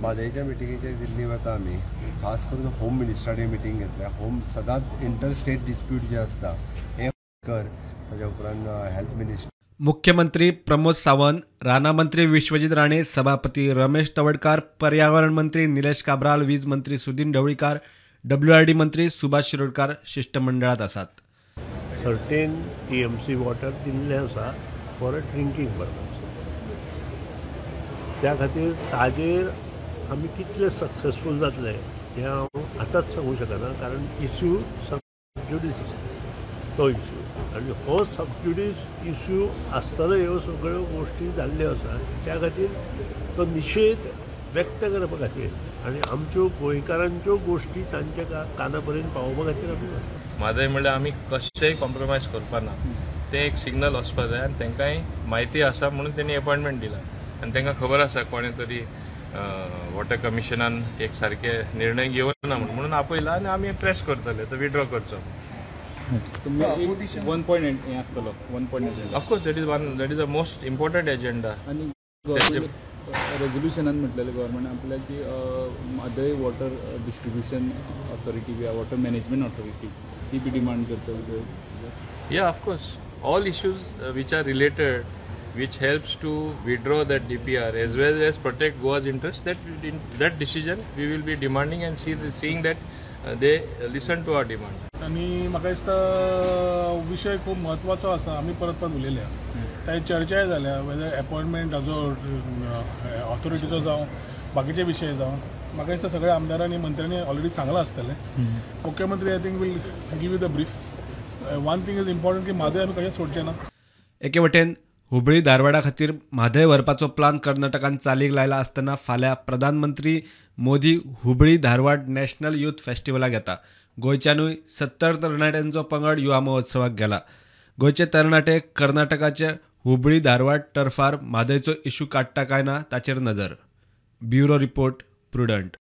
म्हादेच्या मिटिंगेचेर दिल्ली वता आमी. खास करून होम मिनिस्टराची मिटींग घेतल्या. होम सदांच इंटरस्टेट डिस्प्यूट जे आसता हे कर, ताच्या उपरांत हेल्थ मिनिस्टर. मुख्यमंत्री प्रमोद सावंत, राणा मंत्री विश्वजित राणे, सभापती रमेश तवडकार, पर्यावरण मंत्री निलेश काब्राल, वीज मंत्री सुदीन ढवळीकर, WRD मंत्री सुभाष शिरोडकर शिष्टमंडळात आसात. सर्टेन TMC वॉटर दिल्लें आसा फॉर अ ड्रिंकींग पर्पज. त्या खातीर ताजेर आमी कितले सक्सेसफूल जातले हें हांव आतांच सांगूंक शकना, कारण इश्यू सबज्युडीस आसा तो इश्यू, आनी हो सबज्युडीस इश्यू आसतना ह्यो सगळ्यो गोश्टी जाल्ल्यो आसा. त्या खातीर तो निशेध व्यक्त करपा खातीर आनी आमच्यो गोंयकारांच्यो गोश्टी तांच्या काना पर्यंत पावोवपा खातीर आमी म्हादय म्हणल्यार आमी कशेंय कॉम्प्रोमायज करपा ना. तें एक सिग्नल वचपा जाय आनी तांकांय म्हायती आसा म्हणून तेणी अपॉयंटमेंट दिला आनी तांकां खबर आसा कोणें तरी वॉटर कमिशनान एक सारके निर्णय घेवना म्हणून आपयला आनी आमी प्रेस करतले तो विड्रॉ करचो. Of course that is the most important agenda. रेझोल्युशनान म्हटलेलें गव्हर्मेंट आपल्या की म्हादय वॉटर डिस्ट्रिब्युशन ऑथॉरिटी वा वॉटर मॅनेजमेंट ऑथॉरिटी ती बी डिमांड करता. या of course all issues which are related which helps to withdraw that DPR as well as protect Goa's interest, that decision we will be demanding and seeing that they listen to our demand. आणि म्हाका दिसता विशय खूब म्हत्वाचो आसा. आमी परत उलयल्या त्या चर्चाय जाल्या वेदर अपॉयंटमेंट हाजो ऑथॉरिटीचो जावं बाकीचे विशय जावं. म्हाका दिसता सगळ्या आमदारांनी मंत्र्यांनी ऑलरेडी सांगलां आसतलें. मुख्यमंत्री I think will give you the brief. One thing is important की म्हादय आमी कशें सोडचें ना. एके वटेन हुबळी धारवाडा खातीर म्हादय व्हरपाचो प्लान कर्नाटकान चालीक लायला आसतना फाल्यां प्रधानमंत्री मोदी हुबळी धारवाड नॅशनल यूथ फेस्टिवलाक येता. गोंयच्यानूय 70 तरणाट्यांचो पंगड युवा महोत्सवाक गेला. गोंयचे तरणाटे कर्नाटकाचे हुबळी धारवाड टर्फार म्हादयचो इश्यू काडटा काय ना ताचेर नजर. Bureau report, prudent.